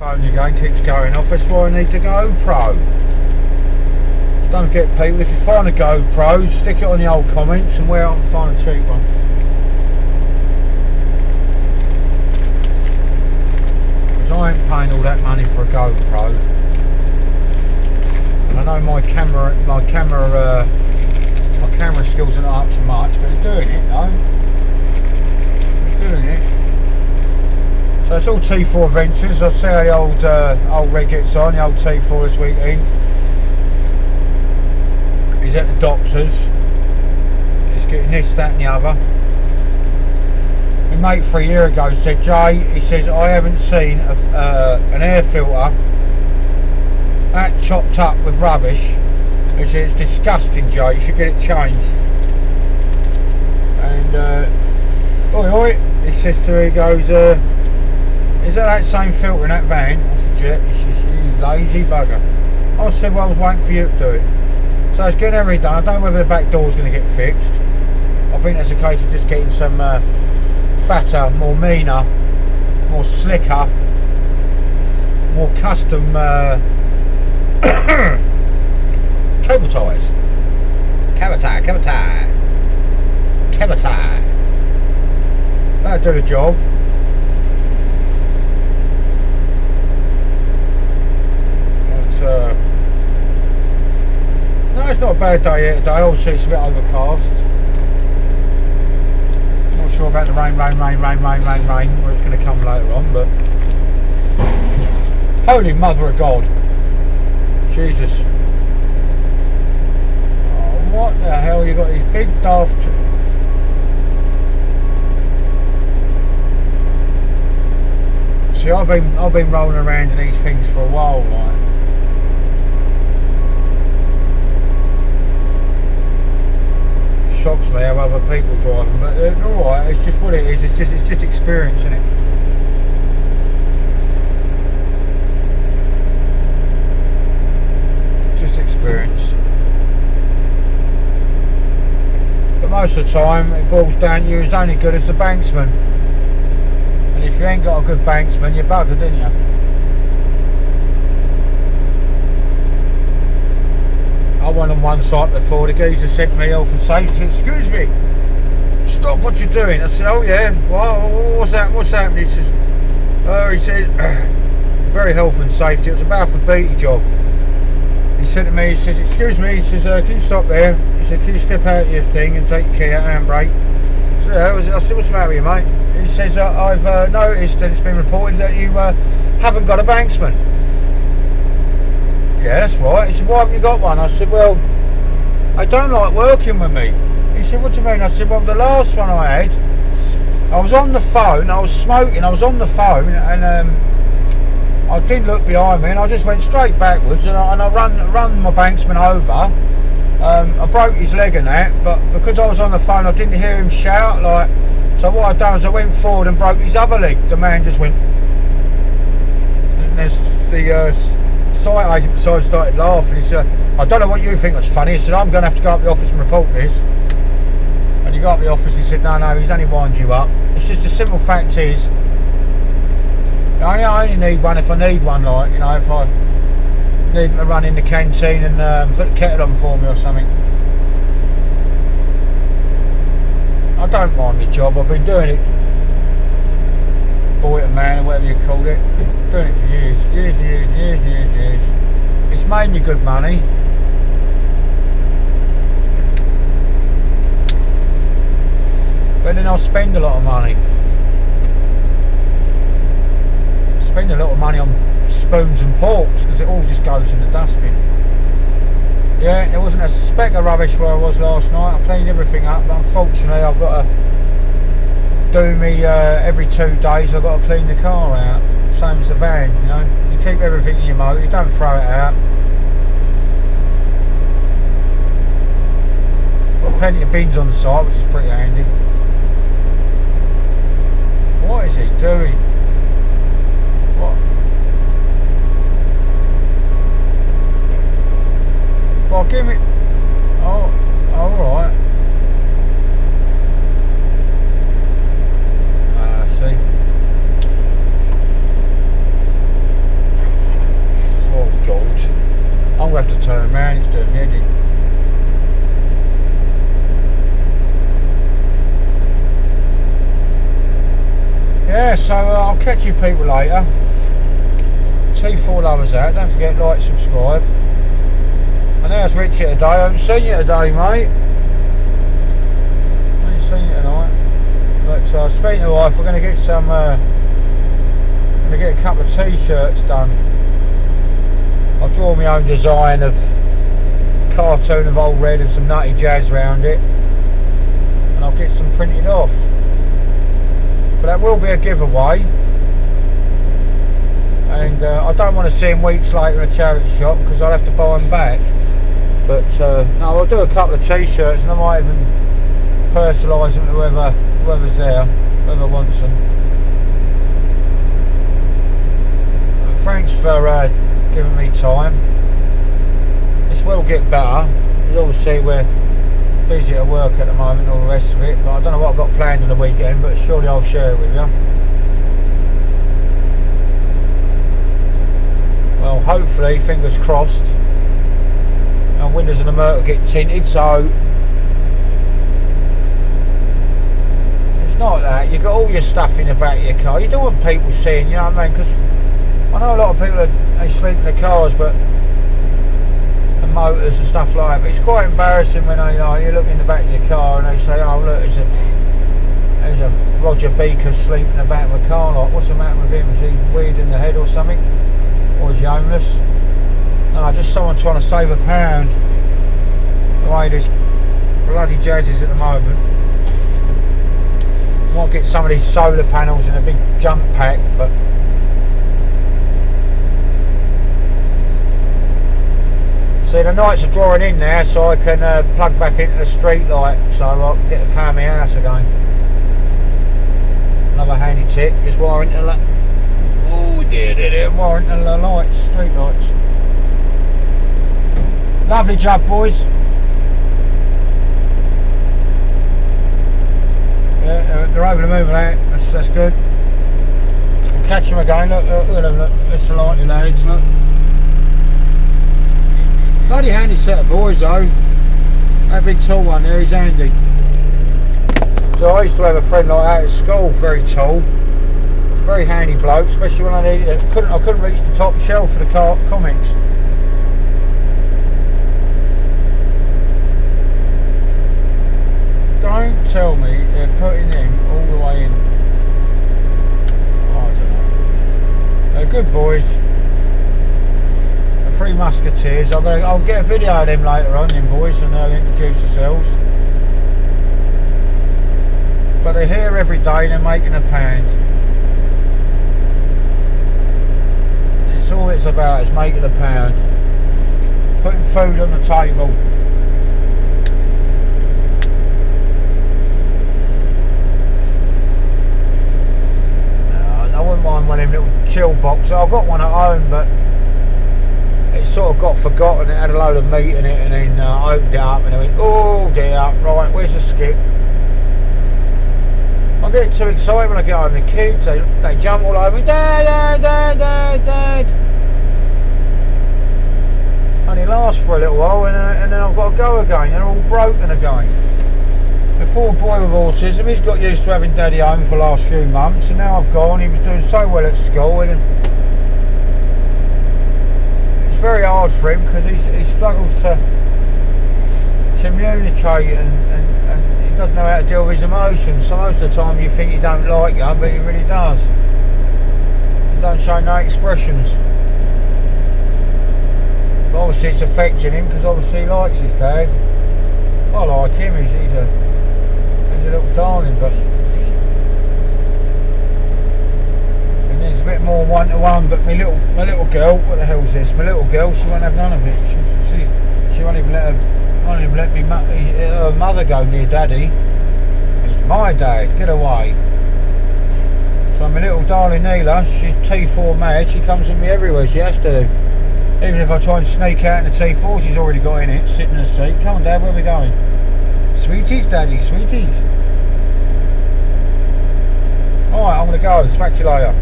Phone again keeps going off. That's why I need the GoPro. Don't get people, if you find a GoPro, stick it on the old comments and where I can find a cheap one. Because I ain't paying all that money for a GoPro. And I know my camera skills are not up to much, but they're doing it though. They're doing it. So it's all T4 Adventures. I'll see how the old red gets on, the old T4 this weekend. He's at the doctor's. He's getting this, that and the other. My mate 3 years ago said, Jay, he says, I haven't seen an air filter that chopped up with rubbish. He said, it's disgusting, Jay, you should get it changed. And, oi oi, he says to me, he goes, is that same filter in that van? I said, yeah. He says, you lazy bugger. I said, well, I was waiting for you to do it. So it's getting everything done. I don't know whether the back door's going to get fixed. I think that's a case of just getting some fatter, more meaner, more slicker, more custom cable ties. Cable tie. That'll do the job. No, it's not a bad day here today. Obviously it's a bit overcast. Not sure about the rain, where it's going to come later on, but Holy Mother of God. Jesus. Oh, what the hell, you got these big daft... See, I've been rolling around in these things for a while, like. Shocks me how other people drive them, but they're alright. It's just what it is. It's just experience, isn't it? Just experience. But most of the time, it boils down to you as only good as the Banksman. And if you ain't got a good Banksman, you're buggered, didn't you? I went on one site before, the geezer sent me health and safety. He said, excuse me, stop what you're doing. I said, oh yeah, well, what's happening? He says, very health and safety, it was about a beatty job. He said to me, he says, excuse me, he says, can you stop there? He said, can you step out of your thing and take care of handbrake? I said, what's the matter with you, mate? He says, I've noticed and it's been reported that you haven't got a Banksman. Yeah, that's right. He said, why haven't you got one? I said, well, I don't like working with me. He said, what do you mean? I said, well, the last one I had, I was on the phone, I was smoking, I was on the phone, and I didn't look behind me, and I just went straight backwards, and I run my Banksman over. I broke his leg and that, but because I was on the phone, I didn't hear him shout, like, so what I done was I went forward and broke his other leg. The man just went, and there's the site agent started laughing. He said, I don't know what you think was funny. He said, I'm going to have to go up to the office and report this. And he got up to the office, he said, no, he's only winding you up. It's just the simple fact is, I only need one if I need one, like, you know, if I need to run in the canteen and put the kettle on for me or something. I don't mind my job, I've been doing it, boy to man or whatever you call it, doing it for years. It's made me good money. But then I'll spend a lot of money. Spend a lot of money on spoons and forks because it all just goes in the dustbin. Yeah, there wasn't a speck of rubbish where I was last night. I cleaned everything up, but unfortunately I've got to do me every 2 days. I've got to clean the car out. Same as the van, you know. You keep everything in your motor, you don't throw it out. Got plenty of bins on the site, which is pretty handy. What is he doing? What? Well, give me... Oh, alright. See. catch you people later. T4 lovers out, don't forget like, subscribe. And there's Richie today. I haven't seen you today, mate. I ain't seen you tonight. But speaking of wife, we're going to get some. I'm going to get a couple of T-shirts done. I've drawn my own design of cartoon of Old Red and some nutty jazz around it, and I'll get some printed off. But that will be a giveaway, and I don't want to see them weeks later in a charity shop because I'll have to buy them back. But no, I'll do a couple of T-shirts, and I might even personalise them to whoever's there, whoever wants them. Thanks for giving me time. This will get better, because obviously we're busy at work at the moment and all the rest of it, but I don't know what I've got planned on the weekend, but surely I'll share it with you. Well, hopefully, fingers crossed, our windows in the motor get tinted, so it's not that, you've got all your stuff in the back of your car. You don't want people seeing, you know what I mean, because I know a lot of people they sleep in the cars, but and motors and stuff like that. But it's quite embarrassing when you look in the back of your car and they say, "Oh look, there's a Roger Beaker asleep in the back of a car. Like, what's the matter with him? Is he weird in the head or something? Or is he homeless?" No, just someone trying to save £1. The way this bloody jazz is at the moment. Might get some of these solar panels in a big jump pack, but. See, the nights are drawing in now, so I can plug back into the street light, so I can get the power of my house again. Another handy tip, just wire into the wire into the lights, street lights. Lovely job, boys. Yeah, they're over the moon with that. That's good. We'll catch them again. Look, that's the lightning lads. Look. Bloody handy set of boys though. That big tall one there, he's handy. So I used to have a friend like that at school, very tall, very handy bloke, especially when I needed it. I couldn't reach the top shelf for the comics. Don't tell me they're putting him all the way in. Oh, I don't know. They're good boys. 3 Musketeers. I'll get a video of them later on, them boys, and they'll introduce themselves. But they're here every day and they're making £1. It's all it's about, is making £1. Putting food on the table. I wouldn't mind one of them little chill boxes. I've got one at home, but it sort of got forgotten. It had a load of meat in it, and then I opened it up and I went, oh dear, right, where's the skip? I get too excited when I get home. The kids, they jump all over me, Dad, Dad, Dad, Dad. Only lasts for a little while, and then I've got to go again. They're all broken again. The poor boy with autism, he's got used to having Daddy home for the last few months, and now I've gone. He was doing so well at school, and very hard for him because he struggles to communicate and he doesn't know how to deal with his emotions. So most of the time you think he don't like you, but he really does. He don't show no expressions. But obviously it's affecting him because obviously he likes his dad. I like him, he's a little darling, but there's a bit more one-to-one. But my little girl, what the hell's this? My little girl, she won't have none of it. She won't even let her mother go near Daddy. It's my dad. Get away. So my little darling Neela, she's T4 mad. She comes with me everywhere. She has to. Even if I try and sneak out in the T4, she's already got in it, sitting in the seat. Come on, Dad, where are we going? Sweeties, Daddy, sweeties. Alright, I'm going to go. Speak to you later.